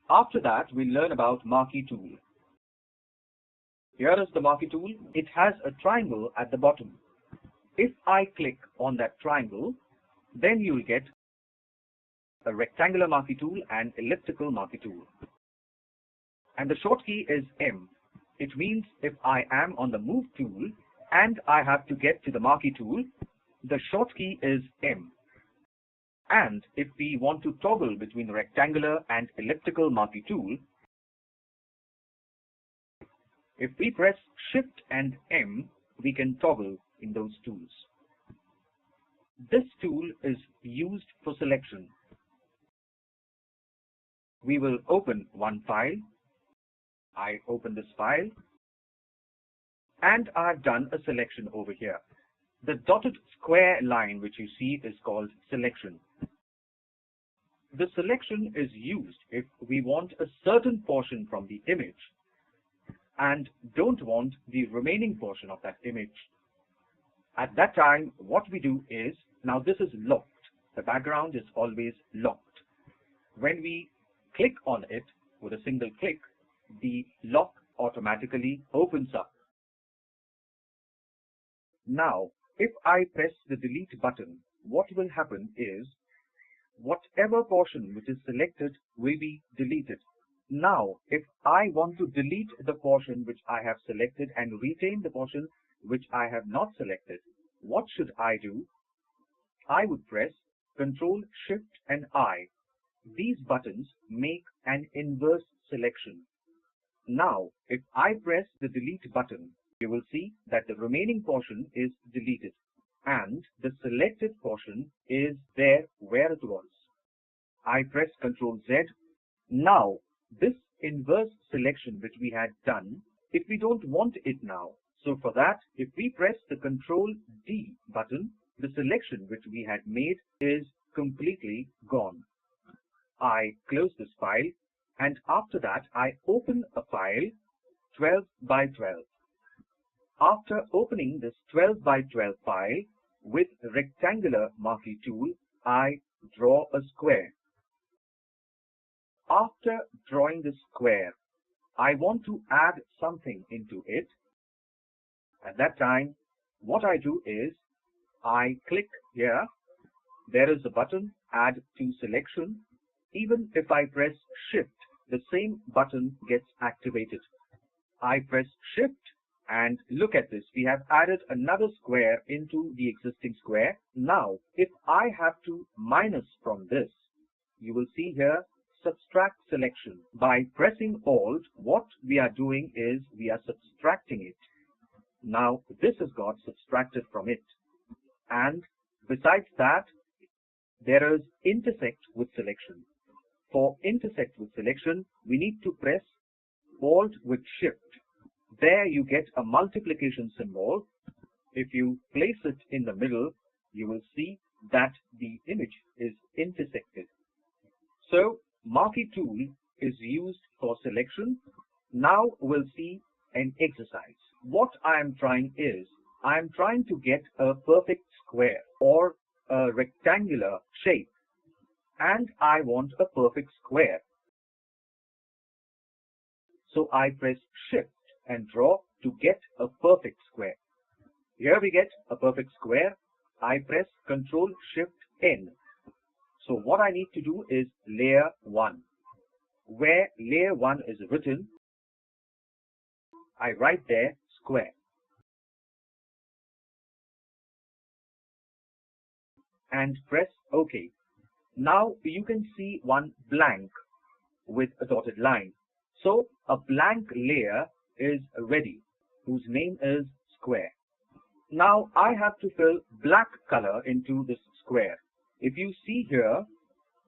After that, we'll learn about Marquee tool. Here is the Marquee tool. It has a triangle at the bottom. If I click on that triangle, then you'll get a rectangular Marquee tool and elliptical Marquee tool. And the short key is M. It means if I am on the move tool and I have to get to the Marquee tool, the short key is M. And if we want to toggle between the rectangular and elliptical Marquee tool, if we press Shift and M, we can toggle in those tools. This tool is used for selection. We will open one file. I open this file and I've done a selection over here. The dotted square line which you see is called selection. The selection is used if we want a certain portion from the image and don't want the remaining portion of that image. At that time, what we do is, now this is locked. The background is always locked. When we click on it with a single click, the lock automatically opens up. Now, if I press the delete button, what will happen is, whatever portion which is selected will be deleted. Now, if I want to delete the portion which I have selected and retain the portion which I have not selected, what should I do? I would press Ctrl, Shift and I. These buttons make an inverse selection. Now, if I press the delete button, you will see that the remaining portion is deleted and the selected portion is there where it was. I press Ctrl Z. Now, this inverse selection which we had done, if we don't want it now, so for that, if we press the Ctrl D button, the selection which we had made is completely gone. I close this file and after that I open a file 12 by 12. After opening this 12 by 12 file with rectangular Marquee tool, I draw a square. After drawing the square, I want to add something into it. At that time, what I do is, I click here. There is a button, Add to Selection. Even if I press Shift, the same button gets activated. I press Shift and look at this. We have added another square into the existing square. Now, if I have to minus from this, you will see here, Subtract Selection. By pressing Alt, what we are doing is we are subtracting it. Now, this has got subtracted from it. And besides that, there is Intersect with Selection. For Intersect with Selection, we need to press Alt with Shift. There you get a multiplication symbol. If you place it in the middle, you will see that the image is intersected. So, Marquee tool is used for selection. Now we'll see an exercise. What I am trying is, I am trying to get a perfect square or a rectangular shape, and I want a perfect square. So I press Shift and draw to get a perfect square. Here we get a perfect square. I press Ctrl Shift N. So what I need to do is layer 1. Where layer 1 is written, I write there square. And press OK. Now you can see one blank with a dotted line. So a blank layer is ready, whose name is square. Now I have to fill black color into this square. If you see here,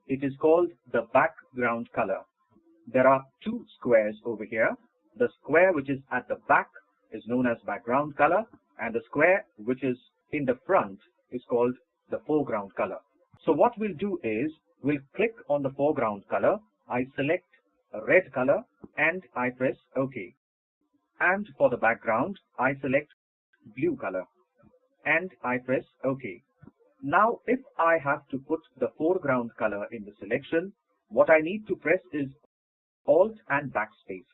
it is called the background color. There are two squares over here. The square which is at the back is known as background color, and the square which is in the front is called the foreground color. So what we'll do is, we'll click on the foreground color, I select a red color and I press OK. And for the background, I select blue color and I press OK. Now, if I have to put the foreground color in the selection, what I need to press is Alt and Backspace.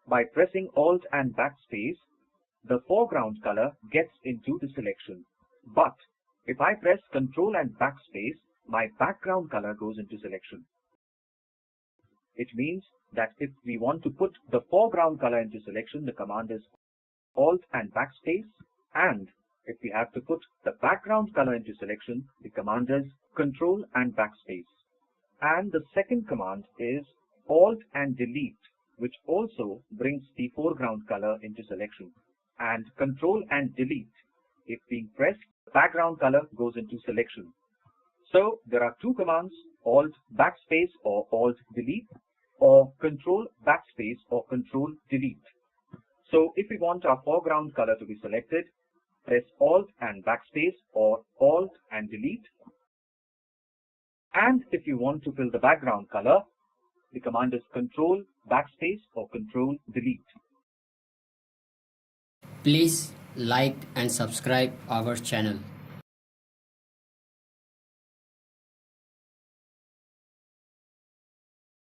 By pressing Alt and Backspace, the foreground color gets into the selection. But if I press Control and Backspace, my background color goes into selection. It means that if we want to put the foreground color into selection, the command is Alt and Backspace, and if we have to put the background color into selection, the command is Control and Backspace. And the second command is Alt and Delete, which also brings the foreground color into selection. And Control and Delete, if being pressed, the background color goes into selection. So there are two commands, Alt Backspace or Alt Delete, or Control Backspace or Control Delete. So if we want our foreground color to be selected, press Alt and Backspace or Alt and Delete. And if you want to fill the background color, the command is Control Backspace or Control Delete. Please like and subscribe our channel.